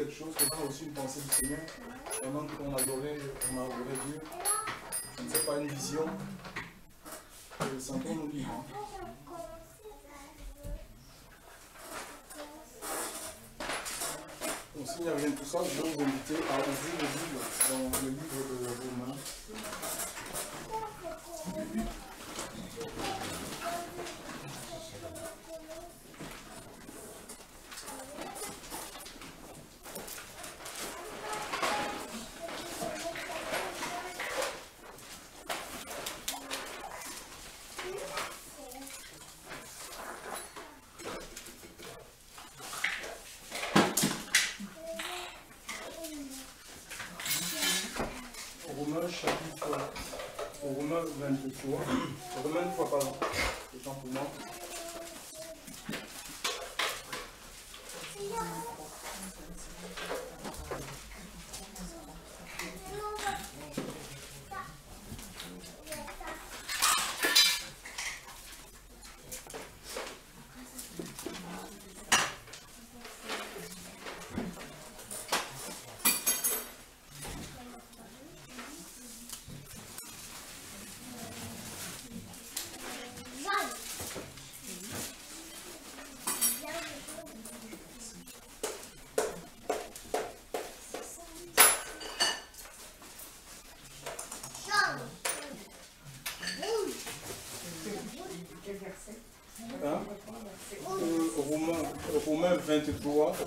quelque chose, quelqu'un a reçu une pensée du Seigneur pendant qu'on adorait Dieu. Je ne sais pas, une vision. Sentons-nous libres. Donc, s'il n'y a rien de tout ça, je vais vous inviter à ouvrir le livre dans le livre de Romains. Romains 23, pardon, autant pour moi.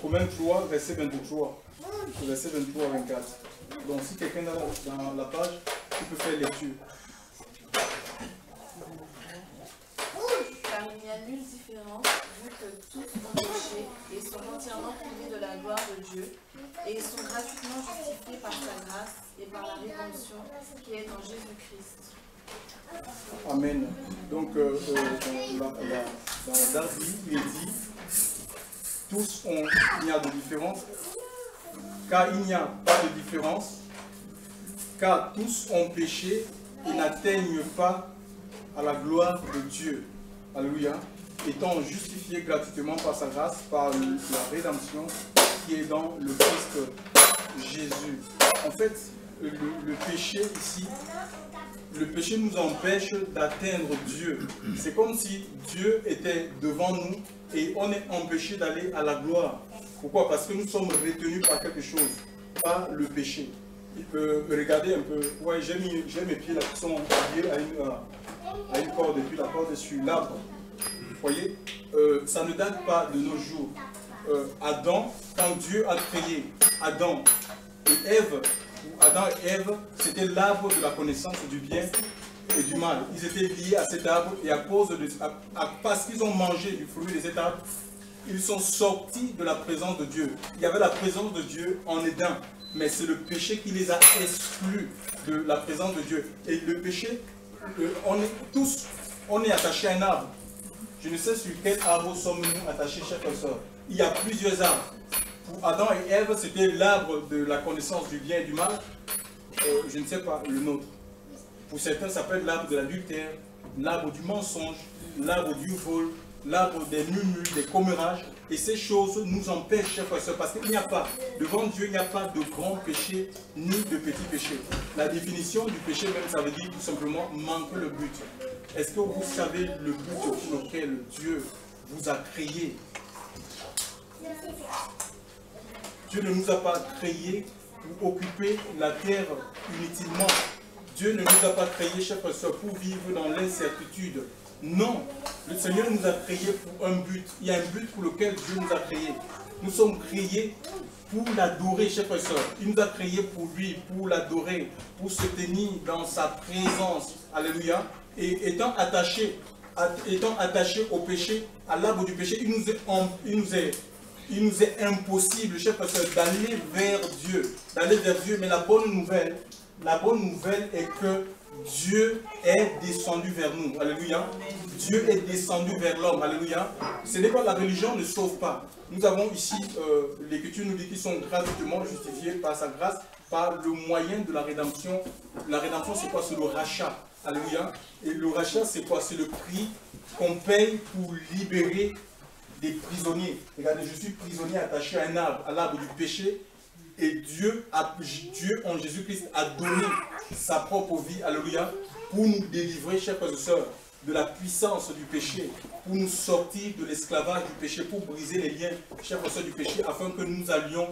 Romains 3, verset 23. Verset 23 à 24. Donc si quelqu'un est dans la page, tu peux faire lecture. Car il n'y a nulle différence, vu que tous ont péché et sont entièrement privés de la gloire de Dieu, et ils sont gratuitement justifiés par sa grâce et par la rédemption qui est en Jésus-Christ. Amen. Donc, dans la Darby, il est dit, tous ont, il y a de différence, car il n'y a pas de différence, car tous ont péché et n'atteignent pas à la gloire de Dieu. Alléluia. Étant justifiés gratuitement par sa grâce, par la rédemption qui est dans le Christ Jésus. En fait, le péché ici, le péché nous empêche d'atteindre Dieu. C'est comme si Dieu était devant nous et on est empêché d'aller à la gloire. Pourquoi? Parce que nous sommes retenus par quelque chose, par le péché. Regardez un peu, ouais, j'ai mes pieds là qui sont liés à une corde, et puis la corde est sur l'arbre. Vous voyez, ça ne date pas de nos jours. Adam, quand Dieu a créé Adam et Ève, Adam et Ève, c'était l'arbre de la connaissance du bien et du mal. Ils étaient liés à cet arbre et parce qu'ils ont mangé du fruit de cet arbre, ils sont sortis de la présence de Dieu. Il y avait la présence de Dieu en Éden, mais c'est le péché qui les a exclus de la présence de Dieu. Et le péché, on est attachés à un arbre. Je ne sais sur quel arbre sommes-nous attachés, chers frères et sœurs. Il y a plusieurs arbres. Pour Adam et Ève, c'était l'arbre de la connaissance du bien et du mal. Je ne sais pas le nôtre. Pour certains, ça peut être l'arbre de l'adultère, l'arbre du mensonge, l'arbre du vol, l'arbre des murmures, des commérages. Et ces choses nous empêchent, chers frères et sœurs, parce qu'il n'y a pas, devant Dieu, il n'y a pas de grand péché ni de petit péché. La définition du péché même, ça veut dire tout simplement manquer le but. Est-ce que vous savez le but pour lequel Dieu vous a créé? Dieu ne nous a pas créés pour occuper la terre inutilement. Dieu ne nous a pas créés, chers frères et sœurs, pour vivre dans l'incertitude. Non, le Seigneur nous a créés pour un but. Il y a un but pour lequel Dieu nous a créés. Nous sommes créés pour l'adorer, chers frères et sœurs. Il nous a créés pour lui, pour l'adorer, pour se tenir dans sa présence. Alléluia. Et étant attachés au péché, à l'arbre du péché, il nous est impossible, chers frères et sœurs, d'aller vers Dieu. Mais la bonne nouvelle est que Dieu est descendu vers nous. Alléluia. Dieu est descendu vers l'homme. Alléluia. Ce n'est pas la religion ne sauve pas. Nous avons ici, l'Écriture nous dit qu'ils sont gratuitement justifiés par sa grâce, par le moyen de la rédemption. La rédemption, c'est quoi? C'est le rachat. Alléluia. Et le rachat, c'est quoi? C'est le prix qu'on paye pour libérer des prisonniers. Regardez, je suis prisonnier attaché à un arbre, à l'arbre du péché, Et Dieu en Jésus-Christ a donné sa propre vie, alléluia, pour nous délivrer, chers frères et sœurs, de la puissance du péché, pour nous sortir de l'esclavage du péché, pour briser les liens, chers frères et sœurs, du péché, afin que nous allions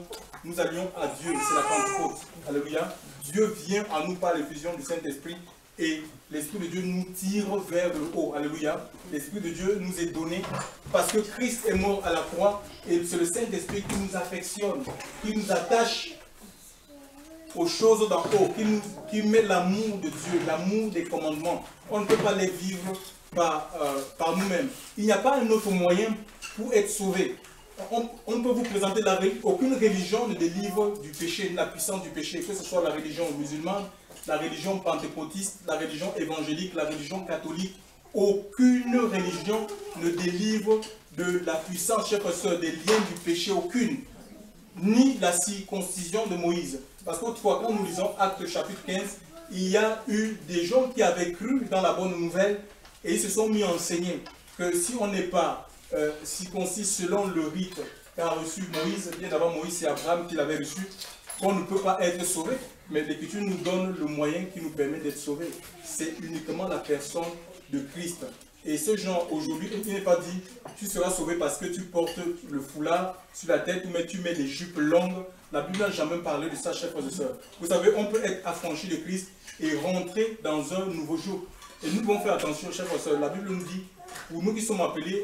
à Dieu. C'est la Pentecôte. Alléluia. Dieu vient à nous par l'effusion du Saint-Esprit et l'Esprit de Dieu nous tire vers le haut. Alléluia. L'Esprit de Dieu nous est donné parce que Christ est mort à la croix et c'est le Saint-Esprit qui nous affectionne, qui nous attache aux choses d'en haut, qui met l'amour de Dieu, l'amour des commandements. On ne peut pas les vivre par nous-mêmes. Il n'y a pas un autre moyen pour être sauvé. On ne peut vous présenter aucune religion ne délivre du péché, de la puissance du péché, que ce soit la religion musulmane, la religion pentecôtiste, la religion évangélique, la religion catholique. Aucune religion ne délivre de la puissance, chers frères, des liens du péché, aucune. Ni la circoncision de Moïse. Parce qu'autrefois, quand nous lisons Actes chapitre 15, il y a eu des gens qui avaient cru dans la bonne nouvelle et ils se sont mis à enseigner que si on n'est pas circoncis selon le rite qu'a reçu Moïse, bien avant Moïse, c'est Abraham qui l'avait reçu, qu'on ne peut pas être sauvé. Mais l'Écriture nous donne le moyen qui nous permet d'être sauvés. C'est uniquement la personne de Christ. Et ce genre, aujourd'hui, il n'est pas dit, tu seras sauvé parce que tu portes le foulard sur la tête ou tu mets des jupes longues. La Bible n'a jamais parlé de ça, chers frères et sœurs. Vous savez, on peut être affranchi de Christ et rentrer dans un nouveau jour. Et nous devons faire attention, chers frères et sœurs. La Bible nous dit, pour nous qui sommes appelés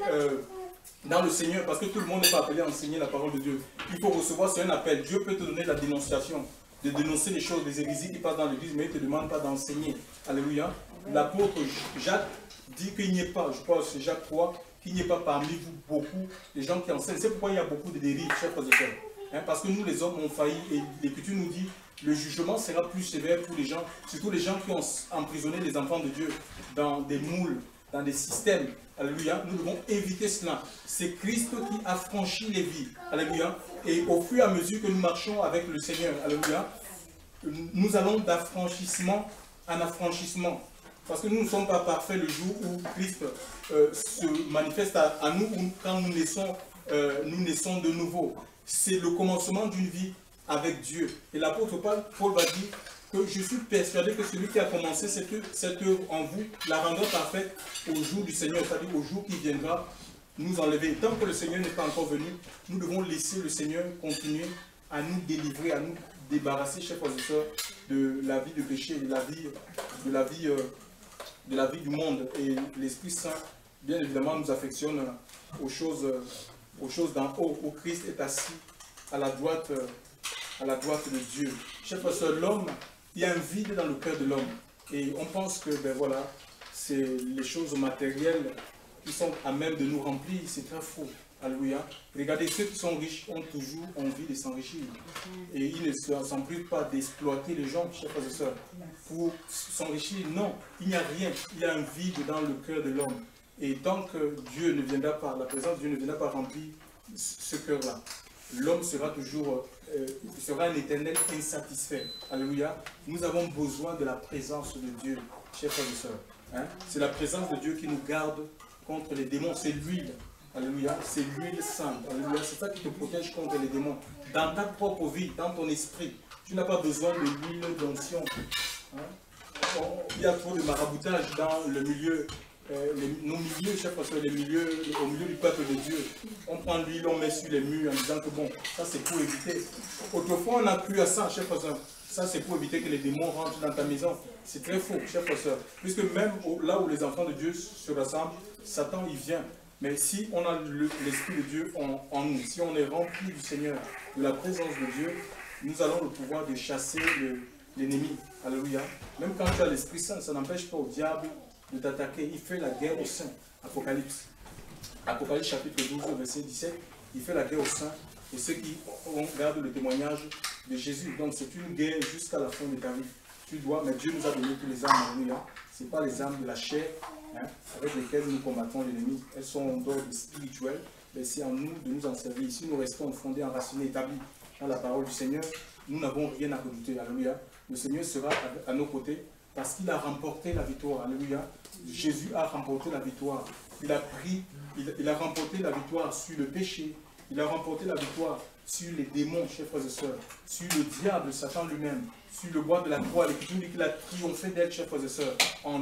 dans le Seigneur, parce que tout le monde n'est pas appelé à enseigner la parole de Dieu. Il faut recevoir, c'est un appel. Dieu peut te donner la dénonciation, de dénoncer les choses, les hérésies qui passent dans l'église, mais il ne te demande pas d'enseigner. Alléluia. L'apôtre Jacques dit qu'il n'y ait pas, je crois que c'est Jacques 3, qu'il n'y ait pas parmi vous beaucoup de gens qui enseignent. C'est pourquoi il y a beaucoup de dérives, chers frères et sœurs. Parce que nous les hommes ont failli et l'Écriture nous dit le jugement sera plus sévère pour les gens, surtout les gens qui ont emprisonné les enfants de Dieu dans des moules, dans des systèmes. Alléluia. Nous devons éviter cela. C'est Christ qui a franchi les vies. Alléluia. Et au fur et à mesure que nous marchons avec le Seigneur, alléluia, nous allons d'affranchissement en affranchissement. Parce que nous ne sommes pas parfaits le jour où Christ se manifeste à nous, ou quand nous naissons de nouveau. C'est le commencement d'une vie avec Dieu. Et l'apôtre Paul va dire que je suis persuadé que celui qui a commencé cette œuvre en vous la rendra parfaite au jour du Seigneur, c'est-à-dire au jour qui viendra nous enlever. Tant que le Seigneur n'est pas encore venu, nous devons laisser le Seigneur continuer à nous délivrer, à nous débarrasser, chers frères et sœurs, de la vie de péché, de la vie du monde. Et l'Esprit Saint, bien évidemment, nous affectionne aux choses d'en haut, où Christ est assis à la droite de Dieu. Chers frères et sœurs, l'homme, il y a un vide dans le cœur de l'homme. Et on pense que, ben voilà, c'est les choses matérielles qui sont à même de nous remplir. C'est très faux. Alléluia. Regardez, ceux qui sont riches ont toujours envie de s'enrichir. Et ils ne s'en privent pas d'exploiter les gens, chers frères et sœurs, pour s'enrichir. Non, il n'y a rien. Il y a un vide dans le cœur de l'homme. Et tant que Dieu ne viendra pas, la présence de Dieu ne viendra pas remplir ce cœur-là, l'homme sera toujours, sera un éternel insatisfait. Alléluia. Nous avons besoin de la présence de Dieu, chers frères et sœurs. Hein? C'est la présence de Dieu qui nous garde contre les démons. C'est l'huile. Alléluia. C'est l'huile sainte. Alléluia. C'est ça qui te protège contre les démons. Dans ta propre vie, dans ton esprit, tu n'as pas besoin de l'huile d'onction. Hein? Il y a trop de maraboutage dans le milieu. Nos milieux, chers frères, au milieu du peuple de Dieu, on prend l'huile, on met sur les murs en disant que bon, ça c'est pour éviter. Autrefois on a cru à ça, chers frères, ça c'est pour éviter que les démons rentrent dans ta maison. C'est très faux, chers frères, puisque même là où les enfants de Dieu se rassemblent, Satan il vient. Mais si on a l'Esprit de Dieu en nous, si on est rempli du Seigneur, de la présence de Dieu, nous allons le pouvoir de chasser l'ennemi. Alléluia. Même quand tu as l'Esprit Saint, ça n'empêche pas au diable de t'attaquer. Il fait la guerre aux saints. Apocalypse. Apocalypse chapitre 12, verset 17. Il fait la guerre aux saints et ceux qui gardent le témoignage de Jésus. Donc c'est une guerre jusqu'à la fin de ta vie. Tu dois, mais Dieu nous a donné toutes les armes. Alléluia. Ce n'est pas les armes de la chair avec lesquelles nous combattons l'ennemi. Elles sont d'ordre spirituel. Mais c'est en nous de nous en servir. Si nous restons fondés, enracinés, établis dans la parole du Seigneur, nous n'avons rien à redouter. Alléluia. Le Seigneur sera à nos côtés. Parce qu'il a remporté la victoire. Alléluia. Jésus a remporté la victoire. Il a remporté la victoire sur le péché. Il a remporté la victoire sur les démons, chers frères et sœurs, sur le diable, Satan lui-même, sur le bois de la croix. L'Écriture dit qu'il a triomphé d'elle, chers frères et sœurs, en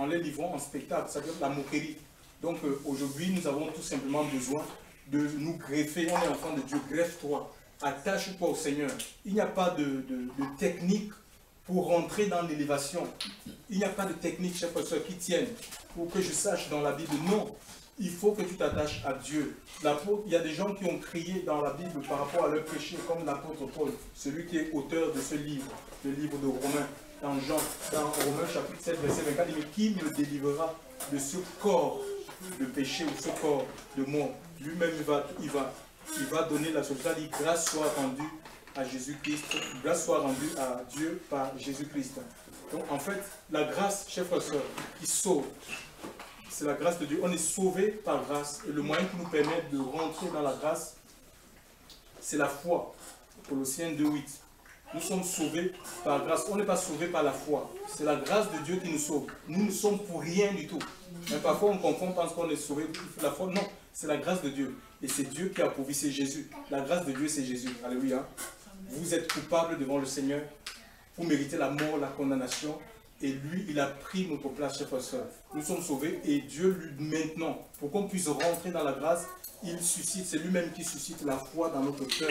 les livrant en spectacle, c'est-à-dire la moquerie. Donc aujourd'hui, nous avons tout simplement besoin de nous greffer. On est enfant de Dieu, greffe-toi, attache-toi au Seigneur. Il n'y a pas de technique pour rentrer dans l'élévation. Il n'y a pas de technique, chers frères et sœurs, qui tienne pour que je sache dans la Bible. Non, il faut que tu t'attaches à Dieu. Il y a des gens qui ont crié dans la Bible par rapport à leur péché, comme l'apôtre Paul, celui qui est auteur de ce livre, le livre de Romains, dans Romains chapitre 7, verset 24, il dit, qui me délivrera de ce corps de péché ou ce corps de mort? Lui-même, il va donner la solution. Il dit, grâce soit rendue à Jésus-Christ, grâce soit rendue à Dieu par Jésus-Christ. Donc en fait, la grâce, chers frères et sœurs, qui sauve, c'est la grâce de Dieu. On est sauvé par grâce. Et le moyen qui nous permet de rentrer dans la grâce, c'est la foi. Colossiens 2,8. Nous sommes sauvés par grâce. On n'est pas sauvés par la foi. C'est la grâce de Dieu qui nous sauve. Nous ne sommes pour rien du tout. Mais parfois on confond, on pense qu'on est sauvé. La foi, non. C'est la grâce de Dieu. Et c'est Dieu qui a pourvu, c'est Jésus. La grâce de Dieu, c'est Jésus. Alléluia. Vous êtes coupable devant le Seigneur. Vous méritez la mort, la condamnation. Et lui, il a pris notre place, chers frères et sœurs. Nous sommes sauvés et Dieu, lui, maintenant, pour qu'on puisse rentrer dans la grâce, il suscite, c'est lui-même qui suscite la foi dans notre cœur.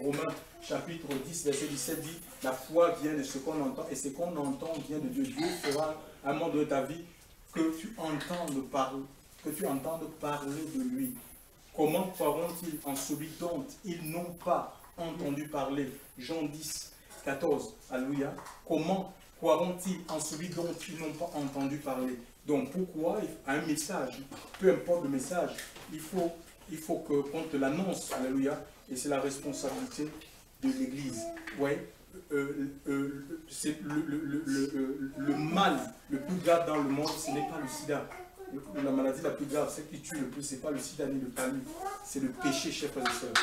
Romains chapitre 10, verset 17 dit, la foi vient de ce qu'on entend et ce qu'on entend vient de Dieu. Dieu fera un moment de ta vie que tu entendes parler de lui. Comment croiront-ils en celui dont ils n'ont pas entendu parler? Jean 10, 14. Alléluia. Comment croiront-ils en celui dont ils n'ont pas entendu parler? Donc pourquoi un message, peu importe le message, il faut qu'on te l'annonce. Alléluia. Et c'est la responsabilité de l'Église. Ouais. C'est le mal le plus grave dans le monde, ce n'est pas le sida. La maladie la plus grave, celle qui tue le plus, ce n'est pas le sida ni le palu. C'est le péché, chers frères et sœurs.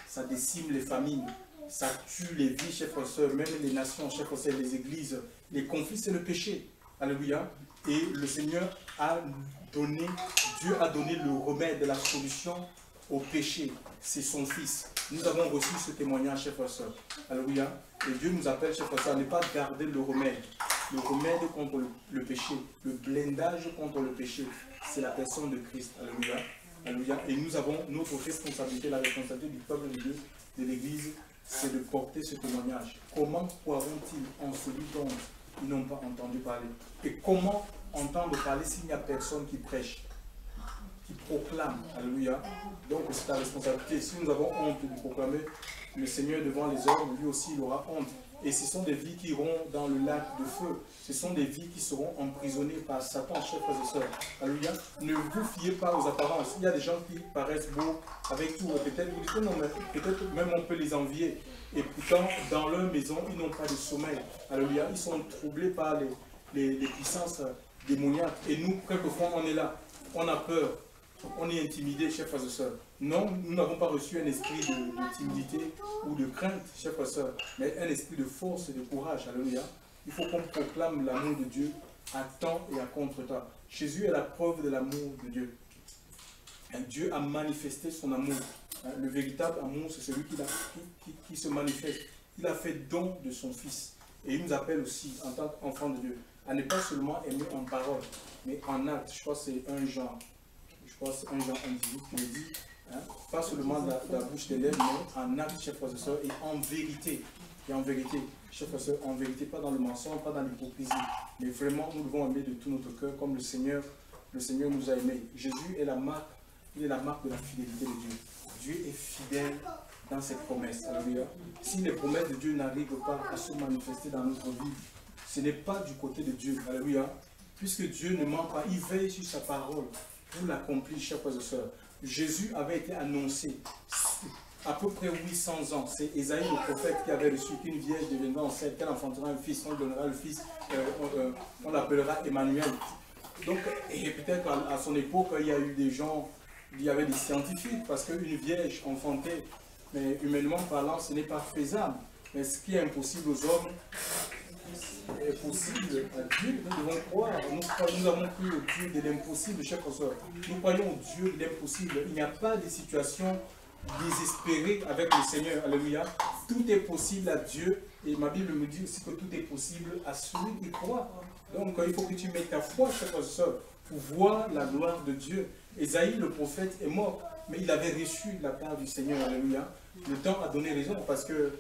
Ça décime les familles. Ça tue les vies, chers frères et sœurs, même les nations, chers frères et sœurs, les églises. Les conflits, c'est le péché. Alléluia. Et le Seigneur a donné, Dieu a donné le remède, la solution au péché. C'est son Fils. Nous avons reçu ce témoignage, chers frères et sœurs. Alléluia. Et Dieu nous appelle, chers frères et sœurs, à ne pas garder le remède. Le remède contre le péché, le blindage contre le péché, c'est la personne de Christ. Alléluia. Alléluia. Et nous avons notre responsabilité, la responsabilité du peuple de Dieu, de l'Église, c'est de porter ce témoignage. Comment croiront-ils en celui dont ils n'ont pas entendu parler? Et comment entendre parler s'il n'y a personne qui prêche, qui proclame? Alléluia. Donc c'est ta responsabilité. Si nous avons honte de proclamer le Seigneur devant les hommes, lui aussi il aura honte. Et ce sont des vies qui iront dans le lac de feu. Ce sont des vies qui seront emprisonnées par Satan, chers frères et sœurs. Alléluia. Ne vous fiez pas aux apparences. Il y a des gens qui paraissent beaux avec tout. Peut-être vous dites que non, mais peut-être même on peut les envier. Et pourtant, dans leur maison, ils n'ont pas de sommeil. Alléluia. Ils sont troublés par les puissances démoniaques. Et nous, quelquefois, on est là. On a peur. On est intimidé, chers frères et sœurs. Non, nous n'avons pas reçu un esprit de timidité ou de crainte, chers frères et sœurs, mais un esprit de force et de courage. Alléluia. Il faut qu'on proclame l'amour de Dieu à temps et à contre-temps. Jésus est la preuve de l'amour de Dieu. Et Dieu a manifesté son amour. Le véritable amour, c'est celui qui se manifeste. Il a fait don de son Fils. Et il nous appelle aussi, en tant qu'enfants de Dieu, à ne pas seulement aimer en parole, mais en acte. Je crois que c'est un Jean. Je crois que c'est un Jean 1,18 qui le dit, hein, pas seulement de la bouche des lèvres, mais en acte, chers frères et sœurs, et en vérité. Et en vérité, chers frères et sœurs, en vérité, pas dans le mensonge, pas dans l'hypocrisie, mais vraiment, nous devons aimer de tout notre cœur, comme le Seigneur nous a aimés. Jésus est la marque, il est la marque de la fidélité de Dieu. Dieu est fidèle dans ses promesses. Alléluia. Si les promesses de Dieu n'arrivent pas à se manifester dans notre vie, ce n'est pas du côté de Dieu. Alléluia. Puisque Dieu ne ment pas, il veille sur sa parole pour l'accomplir, chers frères et sœurs. Jésus avait été annoncé à peu près 800 ans. C'est Ésaïe le prophète qui avait reçu qu'une vierge deviendra enceinte, qu'elle enfantera un fils, on lui donnera le fils, on l'appellera Emmanuel. Donc, et peut-être à son époque, il y a eu des gens, il y avait des scientifiques, parce qu'une vierge enfantée, mais humainement parlant, ce n'est pas faisable. Mais ce qui est impossible aux hommes est possible à Dieu, nous devons croire. Nous avons cru au Dieu de l'impossible, chers frères. Nous croyons au Dieu de l'impossible. Il n'y a pas de situation désespérée avec le Seigneur. Alléluia. Tout est possible à Dieu. Et ma Bible me dit aussi que tout est possible à celui qui croit. Donc il faut que tu mettes ta foi, chers frères et sœurs, pour voir la gloire de Dieu. Ésaïe, le prophète, est mort, mais il avait reçu la part du Seigneur. Alléluia. Le temps a donné raison parce que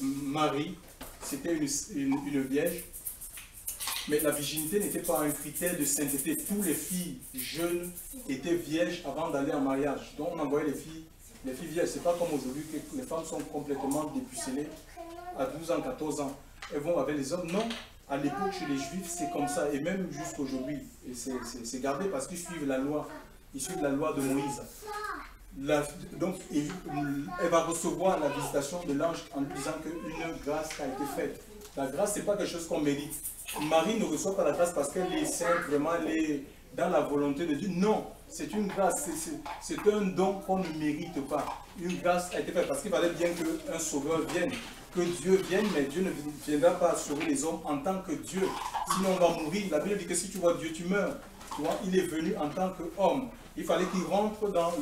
Marie, c'était une vierge, mais la virginité n'était pas un critère de sainteté. Toutes les filles jeunes étaient vierges avant d'aller en mariage. Donc on envoyait les filles vierges. Ce n'est pas comme aujourd'hui que les femmes sont complètement dépucellées à 12 ans, 14 ans. Elles vont avec les hommes. Non, à l'époque chez les Juifs, c'est comme ça. Et même jusqu'aujourd'hui. Et c'est gardé parce qu'ils suivent la loi. Ils suivent la loi de Moïse. Donc, elle va recevoir la visitation de l'ange en lui disant qu'une grâce a été faite. La grâce, ce n'est pas quelque chose qu'on mérite. Marie ne reçoit pas la grâce parce qu'elle est sainte, vraiment, elle est dans la volonté de Dieu. Non, c'est une grâce, c'est un don qu'on ne mérite pas. Une grâce a été faite parce qu'il fallait bien qu'un sauveur vienne, que Dieu vienne, mais Dieu ne viendra pas sauver les hommes en tant que Dieu. Sinon, on va mourir. La Bible dit que si tu vois Dieu, tu meurs. Tu vois, il est venu en tant qu'homme. Il fallait qu'il rentre dans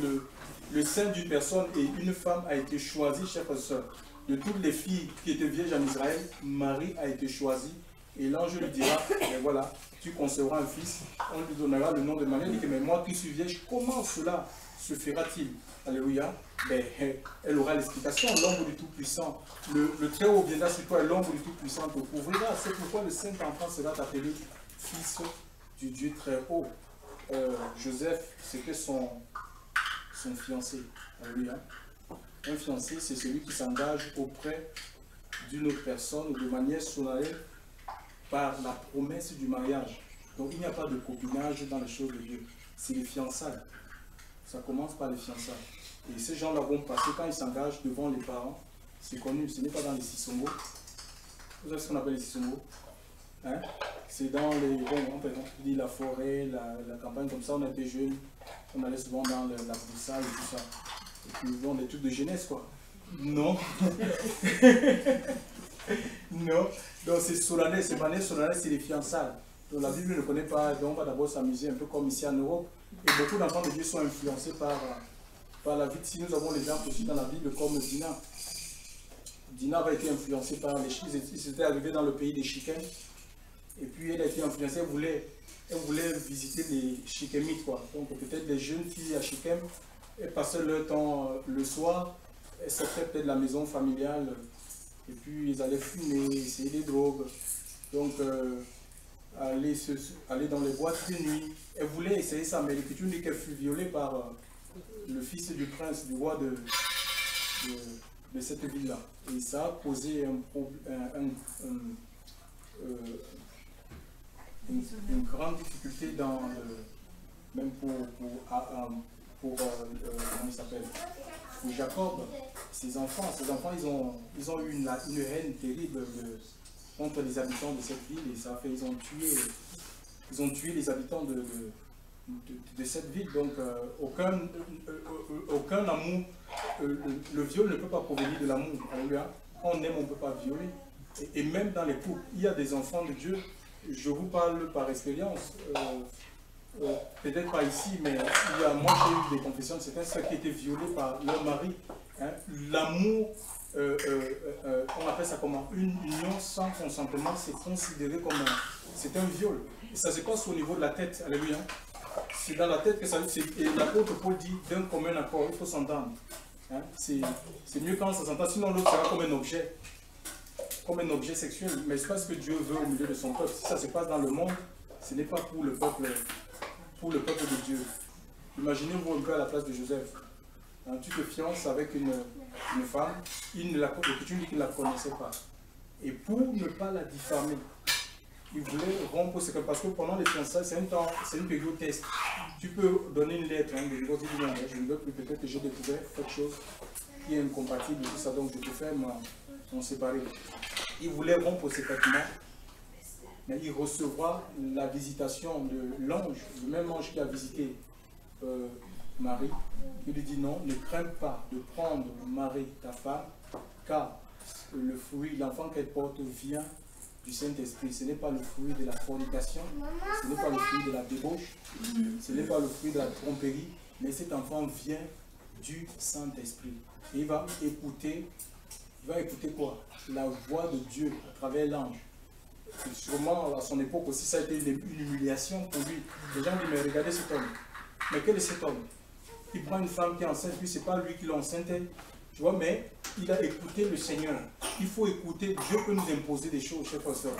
le sein d'une personne et une femme a été choisie, chers frères et sœurs. De toutes les filles qui étaient vierges en Israël, Marie a été choisie. Et l'ange lui dira, mais voilà, tu concevras un fils, on lui donnera le nom de Marie. Il dit, mais moi qui suis vierge, comment cela se fera-t-il? Alléluia. Ben, elle aura l'explication, l'ombre du Tout-Puissant. Le Très-Haut viendra sur toi et l'ombre du Tout-Puissant te couvrira. C'est pourquoi le Saint-Enfant sera appelé fils du Dieu Très-Haut. Joseph, c'était son fiancé. Alléluia. Un fiancé, c'est celui qui s'engage auprès d'une autre personne de manière solennelle par la promesse du mariage. Donc il n'y a pas de copinage dans les choses de Dieu. C'est les fiançailles. Ça commence par les fiançailles. Et ces gens-là vont passer quand ils s'engagent devant les parents. C'est connu, ce n'est pas dans les Sissongo. Vous savez ce qu'on appelle les Sissongo? Hein? C'est dans les... Bon, on dit la forêt, la campagne, comme ça, on était jeunes. On allait souvent dans la broussaille et tout ça. Et puis bon, des trucs de jeunesse, quoi. Non. Non. Donc c'est solennel, c'est manière solennelle, c'est les fiançailles. Donc la Bible ne connaît pas, donc on va d'abord s'amuser un peu comme ici en Europe. Et beaucoup d'enfants de Dieu sont influencés par la vie. Si nous avons l'exemple aussi dans la Bible comme Dina. Dina avait été influencée par les Chicains. Ils étaient arrivés dans le pays des Chicains. Et puis elle a été influencée, elle voulait visiter les Shikemites, quoi. Donc peut-être les jeunes filles à Shichem, elles passaient leur temps le soir, elles sortaient peut-être de la maison familiale, et puis ils allaient fumer, essayer des drogues. Donc aller dans les boîtes de nuit. Elle voulait essayer ça, mais l'Écriture dit qu'elle fut violée par le fils du prince, du roi de cette ville-là. Et ça a posé une grande difficulté dans même pour comment il s'appelle, pour Jacob, ses enfants ils ont eu une haine terrible contre les habitants de cette ville, et ça a fait, ils ont tué les habitants de cette ville. Donc aucun amour, le viol ne peut pas provenir de l'amour. Quand on aime, on ne peut pas violer. Et même dans les couples, il y a des enfants de Dieu. Je vous parle par expérience, peut-être pas ici, mais moi j'ai eu des confessions de certains sœurs qui étaient violés par leur mari. Hein. L'amour, on appelle ça comment? Une union sans consentement, c'est considéré comme c'est un viol. Et ça se passe au niveau de la tête, alléluia. C'est dans la tête que ça... Et l'apôtre Paul dit d'un commun accord, il faut s'entendre. Hein. C'est mieux quand ça s'entend, sinon l'autre sera comme un objet. Comme un objet sexuel, mais c'est pas ce que Dieu veut au milieu de son peuple. Si ça se passe dans le monde, ce n'est pas pour le peuple de Dieu. Imaginez-vous un peu à la place de Joseph. Hein, tu te fiances avec une femme, l'Écriture dit qu'il ne la connaissait pas. Et pour ne pas la diffamer, il voulait rompre ce que, parce que pendant les fiançailles, c'est une période test. Tu peux donner une lettre, hein, de dire, je ne veux plus, peut-être que j'ai découvert quelque chose qui est incompatible, tout ça, donc je peux faire m'en séparer. Il voulait rompre secrètement, mais il recevra la visitation de l'ange, le même ange qui a visité Marie. Il lui dit non, ne crains pas de prendre Marie, ta femme, car le fruit, l'enfant qu'elle porte vient du Saint-Esprit. Ce n'est pas le fruit de la fornication, ce n'est pas le fruit de la débauche, ce n'est pas le fruit de la tromperie, mais cet enfant vient du Saint-Esprit. Et il va écouter quoi? La voix de Dieu à travers l'ange. Sûrement, à son époque aussi, ça a été une humiliation pour lui. Les gens disent, mais regardez cet homme. Mais quel est cet homme? Il prend une femme qui est enceinte, puis ce n'est pas lui qui l'a enceinte. Tu vois, mais il a écouté le Seigneur. Il faut écouter. Dieu peut nous imposer des choses, chers frères et sœurs.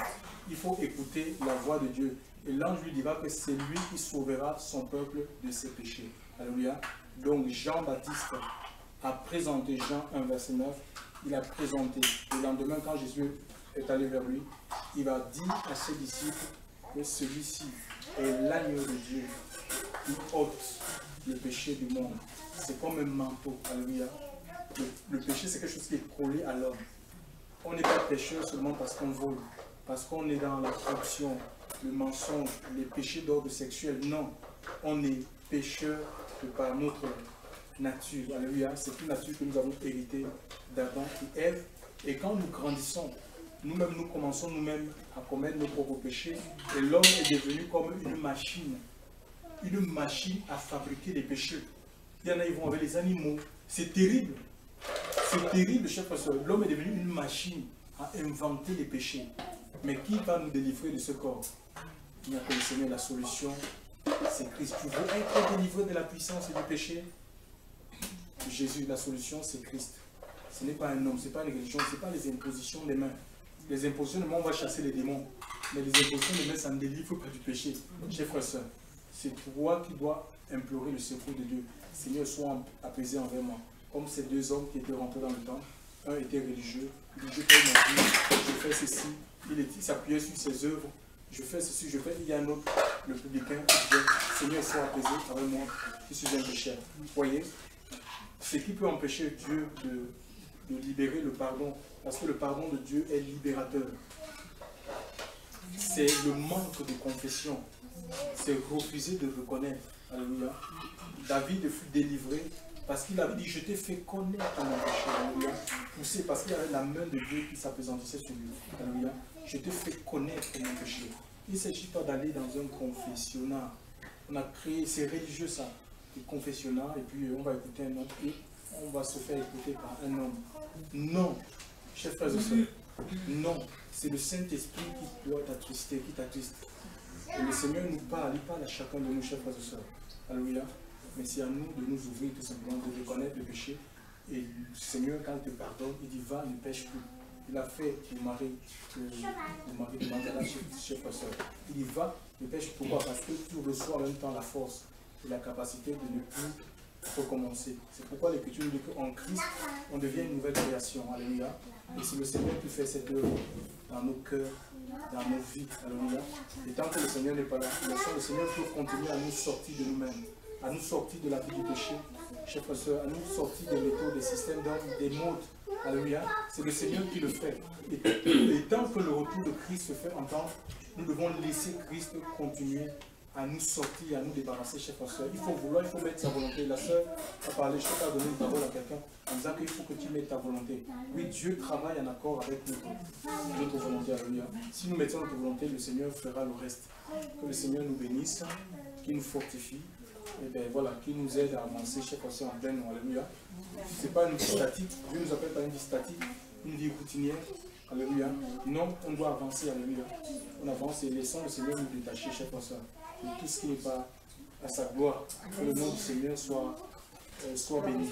Il faut écouter la voix de Dieu. Et l'ange lui dira que c'est lui qui sauvera son peuple de ses péchés. Alléluia. Donc Jean-Baptiste a présenté, Jean 1, verset 9, il a présenté. Le lendemain, quand Jésus est allé vers lui, il va dire à ses disciples que celui-ci est l'agneau de Dieu qui ôte le péché du monde. C'est comme un manteau. Alléluia. Le péché, c'est quelque chose qui est collé à l'homme. On n'est pas pécheur seulement parce qu'on vole, parce qu'on est dans la corruption, le mensonge, les péchés d'ordre sexuel. Non, on est pécheur par notre nature. Alléluia. C'est une nature que nous avons héritée d'Adam et Ève. Et quand nous grandissons, nous-mêmes, nous commençons nous-mêmes à commettre nos propres péchés. Et l'homme est devenu comme une machine à fabriquer des péchés. Il y en a, ils vont avec les animaux. C'est terrible. C'est terrible, chers frères et sœurs. L'homme est devenu une machine à inventer les péchés. Mais qui va nous délivrer de ce corps? Il n'y a que le Seigneur. La solution, c'est Christ. Tu veux être délivré de la puissance et du péché? Jésus, la solution, c'est Christ. Ce n'est pas un homme, ce n'est pas une religion, ce n'est pas les impositions des mains. Les impositions des mains, on va chasser les démons. Mais les impositions des mains, ça ne délivre pas du péché. Chers frères et sœurs, c'est toi qui dois implorer le secours de Dieu. Seigneur, sois apaisé envers moi. Comme ces deux hommes qui étaient rentrés dans le temple, un était religieux, il dit, je fais ceci, il s'appuyait sur ses œuvres, je fais ceci, je fais, il y a un autre, le publicain, qui dit, Seigneur, sois apaisé avec moi, qui suis un pécheur. Vous voyez, ce qui peut empêcher Dieu de libérer le pardon, parce que le pardon de Dieu est libérateur. C'est le manque de confession, c'est refuser de reconnaître. Alléluia. David fut délivré parce qu'il avait dit, je t'ai fait connaître mon péché. Alléluia. Poussé parce qu'il y avait la main de Dieu qui s'appesantissait sur lui. Alléluia. Je t'ai fait connaître mon péché. Il ne s'agit pas d'aller dans un confessionnal. On a créé, c'est religieux ça, le confessionnal, et puis on va écouter un autre, et on va se faire écouter par un homme. Non, chers frères et sœurs, non, c'est le Saint-Esprit qui doit t'attrister, qui t'attriste. Et le Seigneur nous parle, il parle à chacun de nous, chers frères et sœurs. Alléluia. Mais c'est à nous de nous ouvrir tout simplement, de reconnaître le péché. Et le Seigneur, quand il te pardonne, il dit, va, ne pêche plus. Il a fait le mari de Magdala, chers frères et sœurs. Il dit, va, ne pêche plus. Pourquoi? Parce que tu reçois en même temps la force et la capacité de ne plus recommencer. C'est pourquoi l'Écriture dit qu'en Christ, on devient une nouvelle création. Alléluia. Et si le Seigneur peut faire cette œuvre dans nos cœurs, dans nos vies, alléluia. Et tant que le Seigneur n'est pas là, le Seigneur peut continuer à nous sortir de nous-mêmes, à nous sortir de la vie du péché, chers frères et sœurs, à nous sortir des méthodes, des systèmes d'hommes, des modes. Alléluia. C'est le Seigneur qui le fait. Et tant que le retour de Christ se fait entendre, nous devons laisser Christ continuer à nous sortir, à nous débarrasser, chers frères et sœurs. Il faut vouloir, il faut mettre sa volonté. La sœur a parlé, je t'ai donné une parole à quelqu'un en disant qu'il faut que tu mettes ta volonté. Oui, Dieu travaille en accord avec notre volonté. Alléluia. Si nous mettons notre volonté, le Seigneur fera le reste. Que le Seigneur nous bénisse, qu'il nous fortifie, et bien voilà, qu'il nous aide à avancer, chers frères et sœurs, en plein nom. Alléluia. Ce n'est pas une vie statique. Dieu ne nous appelle pas une vie statique, une vie routinière. Alléluia. Non, on doit avancer. Alléluia. On avance et laissons le Seigneur nous détacher, chers frères et sœurs, de tout ce qui n'est pas à sa gloire. Que le nom du Seigneur soit béni.